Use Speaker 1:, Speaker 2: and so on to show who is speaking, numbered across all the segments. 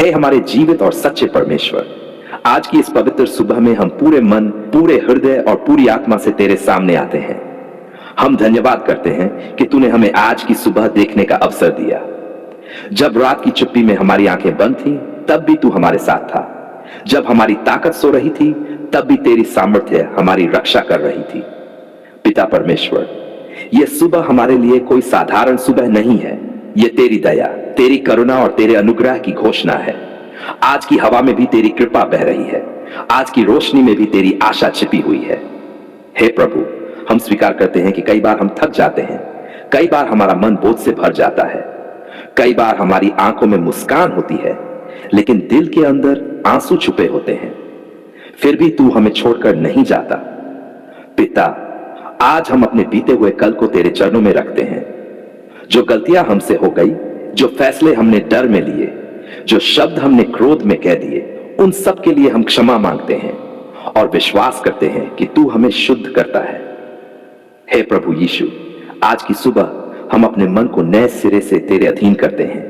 Speaker 1: हे हमारे जीवित और सच्चे परमेश्वर, आज की इस पवित्र सुबह में हम पूरे मन, पूरे हृदय और पूरी आत्मा से तेरे सामने आते हैं। हम धन्यवाद करते हैं कि तूने हमें आज की सुबह देखने का अवसर दिया। जब रात की चुप्पी में हमारी आंखें बंद थी, तब भी तू हमारे साथ था। जब हमारी ताकत सो रही थी, तब भी तेरी सामर्थ्य हमारी रक्षा कर रही थी। पिता परमेश्वर, यह सुबह हमारे लिए कोई साधारण सुबह नहीं है। यह तेरी दया, तेरी करुणा और तेरे अनुग्रह की घोषणा है। आज की हवा में भी तेरी कृपा बह रही है। आज की रोशनी में भी तेरी आशा छिपी हुई है। हे प्रभु, हम स्वीकार करते हैं कि कई बार हम थक जाते हैं, कई बार हमारा मन बोझ से भर जाता है, कई बार हमारी आंखों में मुस्कान होती है, लेकिन दिल के अंदर आंसू छुपे होते हैं। फिर भी तू हमें छोड़कर नहीं जाता। पिता, आज हम अपने बीते हुए कल को तेरे चरणों में रखते हैं। जो गलतियां हमसे हो गई, जो फैसले हमने डर में लिए, जो शब्द हमने क्रोध में कह दिए, उन सब के लिए हम क्षमा मांगते हैं और विश्वास करते हैं कि तू हमें शुद्ध करता है। हे प्रभु यीशु, आज की सुबह हम अपने मन को नए सिरे से तेरे अधीन करते हैं।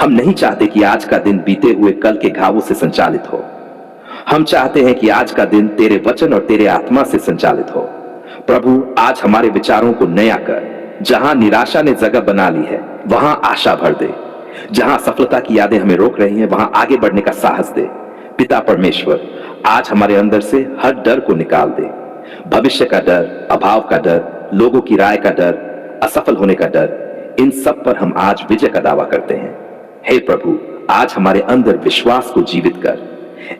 Speaker 1: हम नहीं चाहते कि आज का दिन बीते हुए कल के घावों से संचालित हो। हम चाहते हैं कि आज का दिन तेरे वचन और तेरे आत्मा से संचालित हो। प्रभु, आज हमारे विचारों को नया कर। जहां निराशा ने जगह बना ली है, वहां आशा भर दे। जहां सफलता की यादें हमें रोक रही हैं, वहां आगे बढ़ने का साहस दे। पिता परमेश्वर, आज हमारे अंदर से हर डर को निकाल दे। भविष्य का डर, अभाव का डर, लोगों की राय का डर, असफल होने का डर, इन सब पर हम आज विजय का दावा करते हैं। हे प्रभु, आज हमारे अंदर विश्वास को जीवित कर।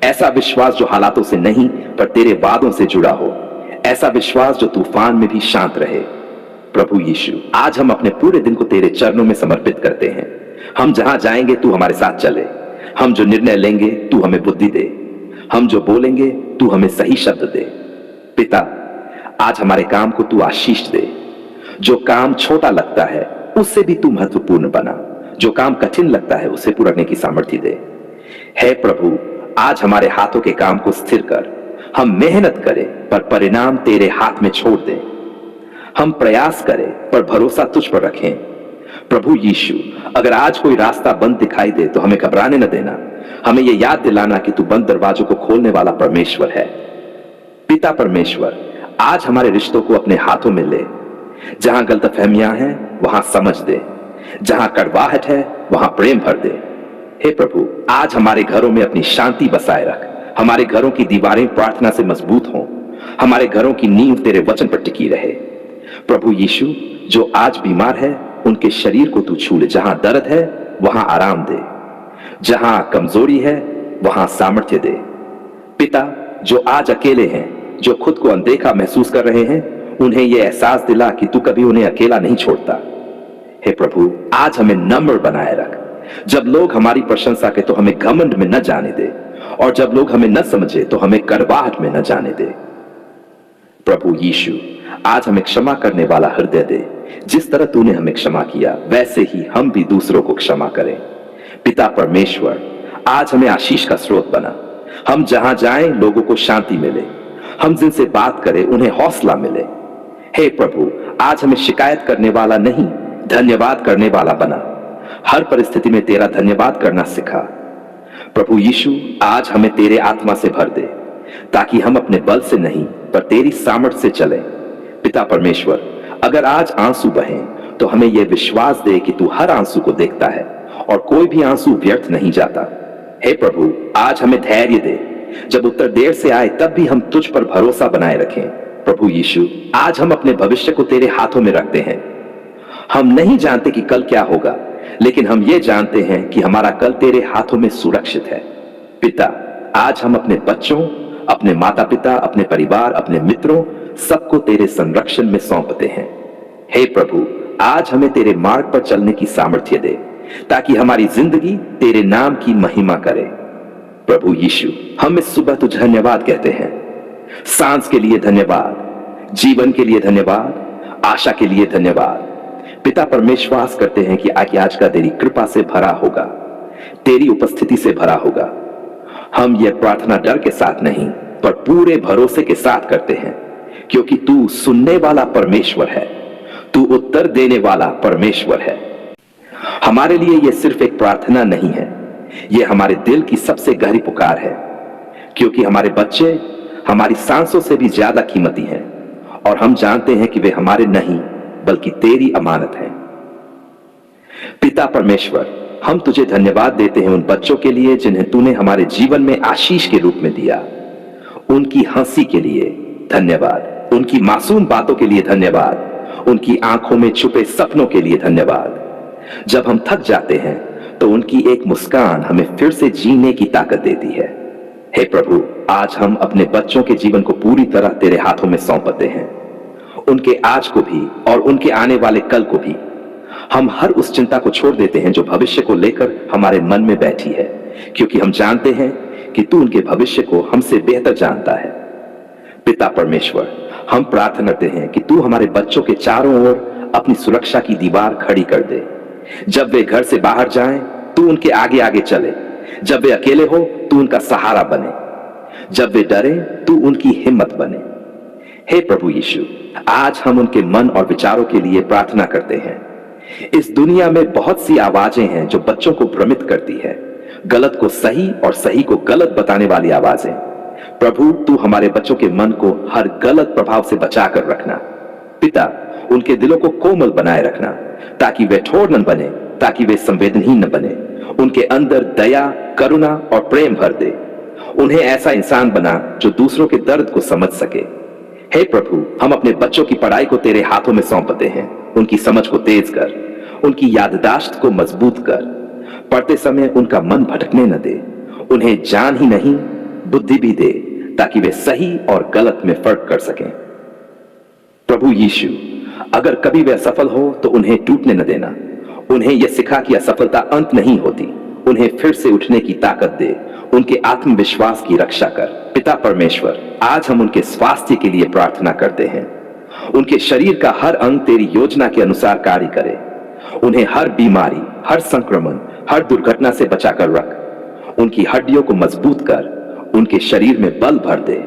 Speaker 1: ऐसा विश्वास जो हालातों से नहीं पर तेरे वादों से जुड़ा हो। ऐसा विश्वास जो तूफान में भी शांत रहे। प्रभु यीशु, आज हम अपने पूरे दिन को तेरे चरणों में समर्पित करते हैं। हम जहां जाएंगे तू हमारे साथ चले। हम जो निर्णय लेंगे तू हमें बुद्धि दे। हम जो बोलेंगे तू हमें सही शब्द दे। पिता, आज हमारे काम को तू आशीष दे। जो काम छोटा लगता है उससे भी तू महत्वपूर्ण बना। जो काम कठिन लगता है उसे पूरा करने की सामर्थ्य दे। हे प्रभु, आज हमारे हाथों के काम को स्थिर कर। हम मेहनत करें पर परिणाम तेरे हाथ में छोड़ दें। हम प्रयास करें पर भरोसा तुझ पर रखें। प्रभु यीशु, अगर आज कोई रास्ता बंद दिखाई दे तो हमें घबराने न देना। हमें यह याद दिलाना कि तू बंद दरवाजों को खोलने वाला परमेश्वर है। पिता परमेश्वर, आज हमारे रिश्तों को अपने हाथों में ले। जहां गलतफहमियां हैं वहां समझ दे। जहां कड़वाहट है वहां प्रेम भर दे। हे प्रभु, आज हमारे घरों में अपनी शांति बसाए रख। हमारे घरों की दीवारें प्रार्थना से मजबूत हों। हमारे घरों की नींव तेरे वचन पर टिकी रहे। प्रभु यीशु, जो आज बीमार है उनके शरीर को तू छू ले। जहां दर्द है वहां आराम दे। जहां कमजोरी है वहां सामर्थ्य दे। पिता, जो आज अकेले हैं, जो खुद को अनदेखा महसूस कर रहे हैं, उन्हें यह एहसास दिला कि तू कभी उन्हें अकेला नहीं छोड़ता। हे प्रभु, आज हमें नम्र बनाए रख। जब लोग हमारी प्रशंसा के तो हमें घमंड में न जाने दे, और जब लोग हमें न समझे तो हमें कड़वाहट में न जाने दे। प्रभु यीशु, आज हमें क्षमा करने वाला हृदय दे। जिस तरह तूने हमें क्षमा किया वैसे ही हम भी दूसरों को क्षमा करें। पिता परमेश्वर, आज हमें आशीष का स्रोत बना। हम जहां जाएं लोगों को शांति मिले। हम जिनसे बात करें उन्हें हौसला मिले। हे प्रभु, आज हमें शिकायत करने वाला नहीं, धन्यवाद करने वाला बना। हर परिस्थिति में तेरा धन्यवाद करना सिखा। प्रभु यीशु, आज हमें तेरे आत्मा से भर दे, ताकि हम अपने बल से नहीं पर तेरी सामर्थ्य से चलें। पिता परमेश्वर, अगर आज आंसू बहें तो हमें यह विश्वास दे कि तू हर आंसू को देखता है और कोई भी आंसू व्यर्थ नहीं जाता। हे प्रभु, आज हमें धैर्य दे। जब उत्तर देर से आए तब भी हम तुझ पर भरोसा बनाए रखें। प्रभु यीशु, आज हम अपने भविष्य को तेरे हाथों में रखते हैं। हम नहीं जानते कि कल क्या होगा, लेकिन हम ये जानते हैं कि हमारा कल तेरे हाथों में सुरक्षित है। पिता, आज हम अपने बच्चों, अपने माता पिता, अपने परिवार, अपने मित्रों, सबको तेरे संरक्षण में सौंपते हैं। हे प्रभु, आज हमें तेरे मार्ग पर चलने की सामर्थ्य दे, ताकि हमारी जिंदगी तेरे नाम की महिमा करे। प्रभु यीशु, हम इस सुबह तुझे धन्यवाद कहते हैं। सांस के लिए धन्यवाद, जीवन के लिए धन्यवाद, आशा के लिए धन्यवाद। पिता परमेश्वर, करते हैं कि आज का तेरी कृपा से भरा होगा, तेरी उपस्थिति से भरा होगा। हम यह प्रार्थना डर के साथ नहीं पर पूरे भरोसे के साथ करते हैं, क्योंकि तू सुनने वाला परमेश्वर है, तू उत्तर देने वाला परमेश्वर है। हमारे लिए यह सिर्फ एक प्रार्थना नहीं है, ये हमारे दिल की सबसे गहरी पुकार है, क्योंकि हमारे बच्चे हमारी सांसों से भी ज्यादा कीमती हैं और हम जानते हैं कि वे हमारे नहीं बल्कि तेरी अमानत हैं। पिता परमेश्वर, हम तुझे धन्यवाद देते हैं उन बच्चों के लिए जिन्हें तूने हमारे जीवन में आशीष के रूप में दिया। उनकी हंसी के लिए धन्यवाद, उनकी मासूम बातों के लिए धन्यवाद, उनकी आंखों में छुपे सपनों के लिए धन्यवाद। जब हम थक जाते हैं तो उनकी एक मुस्कान हमें फिर से जीने की ताकत देती है। हे प्रभु, आज हम अपने बच्चों के जीवन को पूरी तरह तेरे हाथों में सौंपते हैं, उनके आज को भी और उनके आने वाले कल को भी। हम हर उस चिंता को छोड़ देते हैं जो भविष्य को लेकर हमारे मन में बैठी है, क्योंकि हम जानते हैं कि तू उनके भविष्य को हमसे बेहतर जानता है। पिता परमेश्वर, हम प्रार्थना करते हैं कि तू हमारे बच्चों के चारों ओर अपनी सुरक्षा की दीवार खड़ी कर दे। जब वे घर से बाहर जाएं, तू उनके आगे आगे चले। जब वे अकेले हो, तू उनका सहारा बने। जब वे डरे, तू उनकी हिम्मत बने। हे प्रभु यीशु, आज हम उनके मन और विचारों के लिए प्रार्थना करते हैं। इस दुनिया में बहुत सी आवाजें हैं जो बच्चों को भ्रमित करती है, गलत को सही और सही को गलत बताने वाली आवाजें। प्रभु, तू हमारे बच्चों के मन को हर गलत प्रभाव से बचाकर रखना। पिता, उनके दिलों को कोमल बनाए रखना, ताकि वे ठोर न बने, ताकि वे संवेदनहीन न बने। उनके अंदर दया, करुणा और प्रेम भर दे। उन्हें ऐसा इंसान बना जो दूसरों के दर्द को समझ सके। हे प्रभु, हम अपने बच्चों की पढ़ाई को तेरे हाथों में सौंपते हैं। उनकी समझ को तेज कर, उनकी याददाश्त को मजबूत कर। पढ़ते समय उनका मन भटकने न दे। उन्हें जान ही नहीं, बुद्धि भी दे, ताकि वे सही और गलत में फर्क कर सकें। प्रभु यीशु, अगर कभी वे असफल हो तो उन्हें टूटने न देना। उन्हें यह सिखा कि असफलता अंत नहीं होती। उन्हें फिर से उठने की ताकत दे। उनके आत्मविश्वास की रक्षा कर। पिता परमेश्वर, आज हम उनके स्वास्थ्य के लिए प्रार्थना करते हैं। उनके शरीर का हर अंग तेरी योजना के अनुसार कार्य करे। उन्हें हर बीमारी, हर संक्रमण, हर दुर्घटना से बचाकर रख। उनकी हड्डियों को मजबूत कर, उनके शरीर में बल भर दे।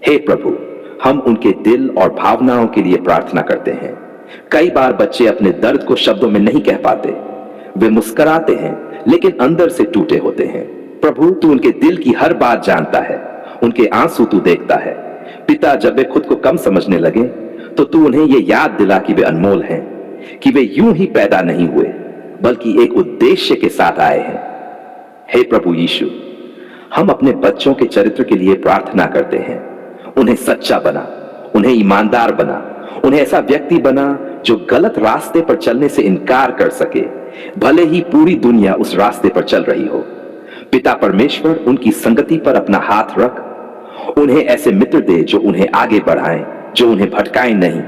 Speaker 1: हे प्रभु, हम उनके दिल और भावनाओं के लिए प्रार्थना करते हैं। कई बार बच्चे अपने दर्द को शब्दों में नहीं कह पाते। वे मुस्कुराते हैं लेकिन अंदर से टूटे होते हैं। प्रभु, तू उनके दिल की हर बात जानता है। उनके आंसू तू देखता है। पिता, जब वे खुद को कम समझने लगे तो तू उन्हें यह याद दिला कि वे अनमोल हैं, कि वे यूं ही पैदा नहीं हुए बल्कि एक उद्देश्य के साथ आए हैं। हे प्रभु यीशु, हम अपने बच्चों के चरित्र के लिए प्रार्थना करते हैं। उन्हें सच्चा बना, उन्हें ईमानदार बना, उन्हें ऐसा व्यक्ति बना जो गलत रास्ते पर चलने से इनकार कर सके, भले ही पूरी दुनिया उस रास्ते पर चल रही हो। पिता परमेश्वर, उनकी संगति पर अपना हाथ रख। उन्हें ऐसे मित्र दे जो उन्हें आगे बढ़ाएं, जो उन्हें भटकाएं नहीं।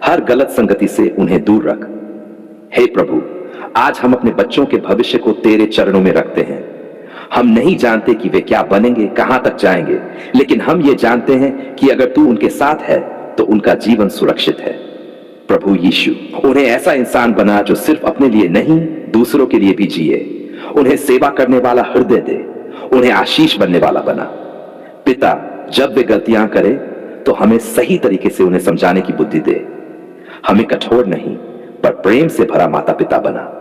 Speaker 1: हर गलत संगति से उन्हें दूर रख। हे प्रभु, आज हम अपने बच्चों के भविष्य को तेरे चरणों में रखते हैं। हम नहीं जानते कि वे क्या बनेंगे, कहां तक जाएंगे, लेकिन हम ये जानते हैं कि अगर तू उनके साथ है तो उनका जीवन सुरक्षित है। प्रभु यीशु, उन्हें ऐसा इंसान बना जो सिर्फ अपने लिए नहीं, दूसरों के लिए भी जिए। उन्हें सेवा करने वाला हृदय दे। उन्हें आशीष बनने वाला बना। पिता, जब वे गलतियां करें तो हमें सही तरीके से उन्हें समझाने की बुद्धि दे। हमें कठोर नहीं पर प्रेम से भरा माता पिता बना।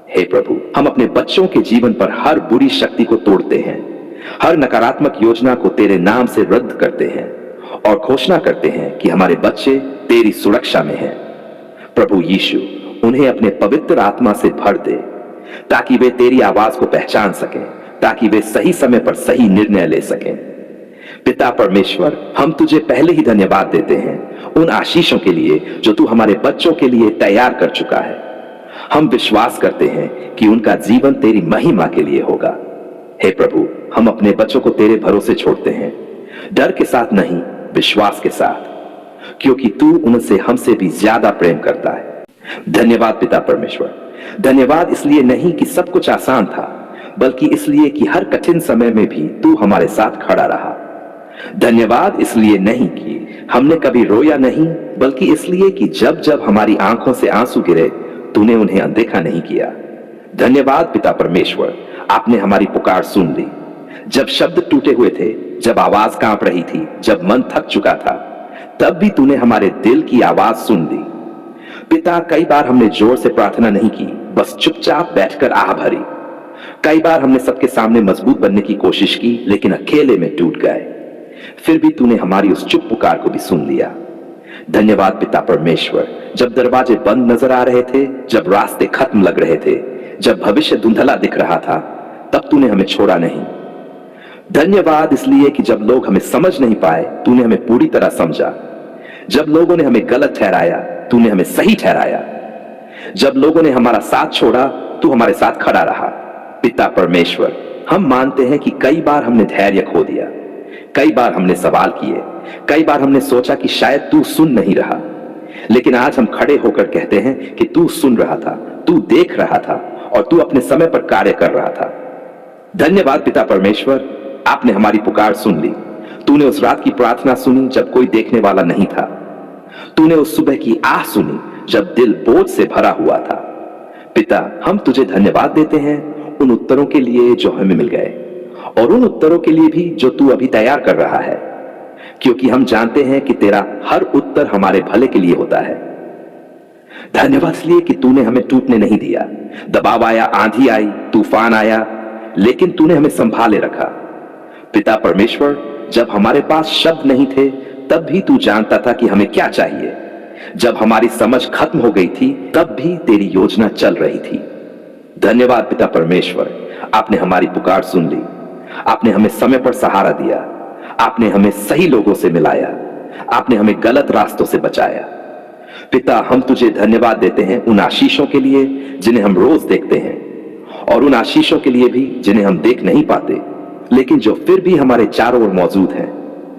Speaker 1: हे प्रभु, हम अपने बच्चों के जीवन पर हर बुरी शक्ति को तोड़ते हैं, हर नकारात्मक योजना को तेरे नाम से रद्द करते हैं और घोषणा करते हैं कि हमारे बच्चे तेरी सुरक्षा में हैं। प्रभु यीशु, उन्हें अपने पवित्र आत्मा से भर दे ताकि वे तेरी आवाज को पहचान सकें, ताकि वे सही समय पर सही निर्णय ले सकें। पिता परमेश्वर, हम तुझे पहले ही धन्यवाद देते हैं उन आशीषों के लिए जो तू हमारे बच्चों के लिए तैयार कर चुका है। हम विश्वास करते हैं कि उनका जीवन तेरी महिमा के लिए होगा। हे प्रभु, हम अपने बच्चों को तेरे भरोसे छोड़ते हैं, डर के साथ नहीं, विश्वास के साथ, क्योंकि तू उनसे हमसे भी ज्यादा प्रेम करता है। धन्यवाद पिता परमेश्वर। धन्यवाद इसलिए नहीं कि सब कुछ आसान था, बल्कि इसलिए कि हर कठिन समय में भी तू हमारे साथ खड़ा रहा। धन्यवाद इसलिए नहीं कि हमने कभी रोया नहीं, बल्कि इसलिए कि जब जब हमारी आंखों से आंसू गिरे तूने उन्हें अनदेखा नहीं किया। धन्यवाद पिता परमेश्वर, आपने हमारी पुकार सुन ली। जब शब्द टूटे हुए थे, जब आवाज कांप रही थी, जब मन थक चुका था, तब भी तूने हमारे दिल की आवाज सुन ली। पिता, कई बार हमने जोर से प्रार्थना नहीं की, बस चुपचाप बैठकर आह भरी। कई बार हमने सबके सामने मजबूत बनने की कोशिश की, लेकिन अकेले में टूट गए। फिर भी तूने हमारी उस चुप पुकार को भी सुन लिया। धन्यवाद पिता परमेश्वर। जब दरवाजे बंद नजर आ रहे थे, जब रास्ते खत्म लग रहे थे, जब भविष्य धुंधला दिख रहा था, तब तूने हमें छोड़ा नहीं। धन्यवाद इसलिए कि जब लोग हमें समझ नहीं पाए, तूने हमें पूरी तरह समझा। जब लोगों ने हमें गलत ठहराया, तूने हमें सही ठहराया। जब लोगों ने हमारा साथ छोड़ा, तू हमारे साथ खड़ा रहा। पिता परमेश्वर, हम मानते हैं कि कई बार हमने धैर्य खो दिया, कई बार हमने सवाल किए, कई बार हमने सोचा कि शायद तू सुन नहीं रहा। लेकिन आज हम खड़े होकर कहते हैं कि तू सुन रहा था, तू देख रहा था और तू अपने समय पर कार्य कर रहा था। धन्यवाद पिता परमेश्वर, आपने हमारी पुकार सुन ली। तूने उस रात की प्रार्थना सुनी जब कोई देखने वाला नहीं था। तूने उस सुबह की आह सुनी जब दिल बोझ से भरा हुआ था। पिता, हम तुझे धन्यवाद देते हैं उन उत्तरों के लिए जो हमें मिल गए, और उन उत्तरों के लिए भी जो तू अभी तैयार कर रहा है, क्योंकि हम जानते हैं कि तेरा हर उत्तर हमारे भले के लिए होता है। धन्यवाद इसलिए कि तूने हमें टूटने नहीं दिया। दबाव आया, आंधी आई, तूफान आया, लेकिन तूने हमें संभाले रखा। पिता परमेश्वर, जब हमारे पास शब्द नहीं थे, तब भी तू जानता था कि हमें क्या चाहिए। जब हमारी समझ खत्म हो गई थी, तब भी तेरी योजना चल रही थी। धन्यवाद पिता परमेश्वर, आपने हमारी पुकार सुन ली। आपने हमें समय पर सहारा दिया। आपने हमें सही लोगों से मिलाया। आपने हमें गलत रास्तों से बचाया। पिता, हम तुझे धन्यवाद देते हैं उन आशीषों के लिए जिन्हें हम रोज देखते हैं, और उन आशीषों के लिए भी जिन्हें हम देख नहीं पाते, लेकिन जो फिर भी हमारे चारों ओर मौजूद हैं।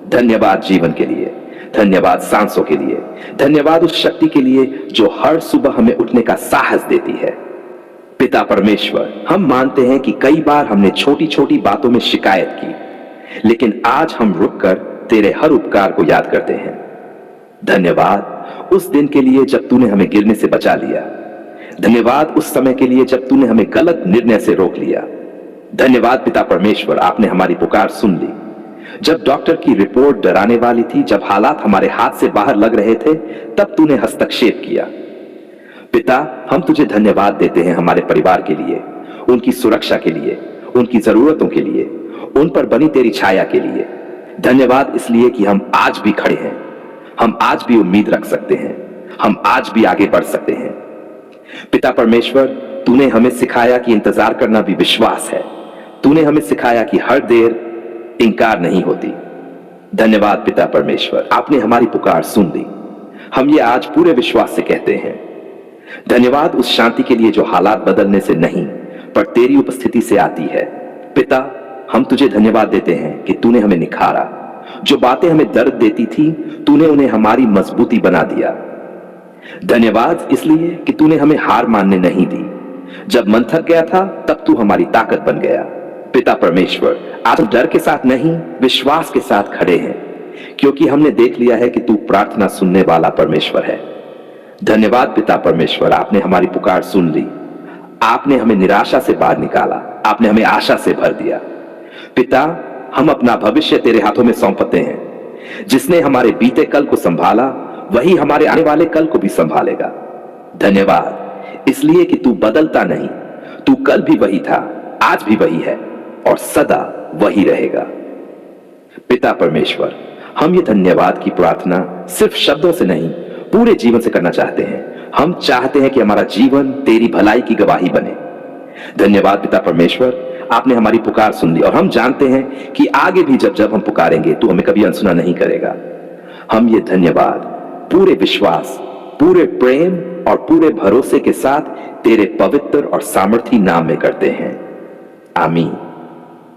Speaker 1: धन्यवाद जीवन के लिए, धन्यवाद सांसों के लिए, धन्यवाद उस शक्ति के लिए जो हर सुबह हमें उठने का साहस देती है। पिता परमेश्वर, हम मानते हैं कि कई बार हमने छोटी छोटी बातों में शिकायत की, लेकिन आज हम रुककर तेरे हर उपकार को याद करते हैं। धन्यवाद उस दिन के लिए जब तूने हमें गिरने से बचा लिया। धन्यवाद उस समय के लिए जब तूने हमें गलत निर्णय से रोक लिया। धन्यवाद पिता परमेश्वर, आपने हमारी पुकार सुन ली। जब डॉक्टर की रिपोर्ट डराने वाली थी, जब हालात हमारे हाथ से बाहर लग रहे थे, तब तूने हस्तक्षेप किया। पिता, हम तुझे धन्यवाद देते हैं हमारे परिवार के लिए, उनकी सुरक्षा के लिए, उनकी जरूरतों के लिए, उन पर बनी तेरी छाया के लिए। धन्यवाद इसलिए कि हम आज भी खड़े हैं, हम आज भी उम्मीद रख सकते हैं, हम आज भी आगे बढ़ सकते हैं। पिता परमेश्वर, तूने हमें सिखाया कि इंतजार करना भी विश्वास है। तूने हमें सिखाया कि हर देर इंकार नहीं होती। धन्यवाद पिता परमेश्वर, आपने हमारी पुकार सुन ली। हम ये आज पूरे विश्वास से कहते हैं। धन्यवाद उस शांति के लिए जो हालात बदलने से नहीं, पर तेरी उपस्थिति से आती है। पिता, हम तुझे धन्यवाद देते हैं कि तूने हमें निखारा। जो बातें हमें दर्द देती थी, तूने उन्हें हमारी मजबूती बना दिया। धन्यवाद इसलिए कि तूने हमें हार मानने नहीं दी। जब मन थक गया था, तब तू हमारी ताकत बन गया। पिता परमेश्वर, आज हम डर के साथ नहीं, विश्वास के साथ खड़े हैं, क्योंकि हमने देख लिया है कि तू प्रार्थना सुनने वाला परमेश्वर है। धन्यवाद पिता परमेश्वर, आपने हमारी पुकार सुन ली। आपने हमें निराशा से बाहर निकाला, आपने हमें आशा से भर दिया। पिता, हम अपना भविष्य तेरे हाथों में सौंपते हैं। जिसने हमारे बीते कल को संभाला, वही हमारे आने वाले कल को भी संभालेगा। धन्यवाद इसलिए कि तू बदलता नहीं। तू कल भी वही था, आज भी वही है और सदा वही रहेगा। पिता परमेश्वर, हम ये धन्यवाद की प्रार्थना सिर्फ शब्दों से नहीं, पूरे जीवन से करना चाहते हैं। हम चाहते हैं कि हमारा जीवन तेरी भलाई की गवाही बने। धन्यवाद पिता परमेश्वर, आपने हमारी पुकार सुन ली, और हम जानते हैं कि आगे भी जब जब हम पुकारेंगे, तू हमें कभी अनसुना नहीं करेगा। हम ये धन्यवाद पूरे विश्वास, पूरे प्रेम और पूरे भरोसे के साथ तेरे पवित्र और सामर्थी नाम में करते हैं। आमीन।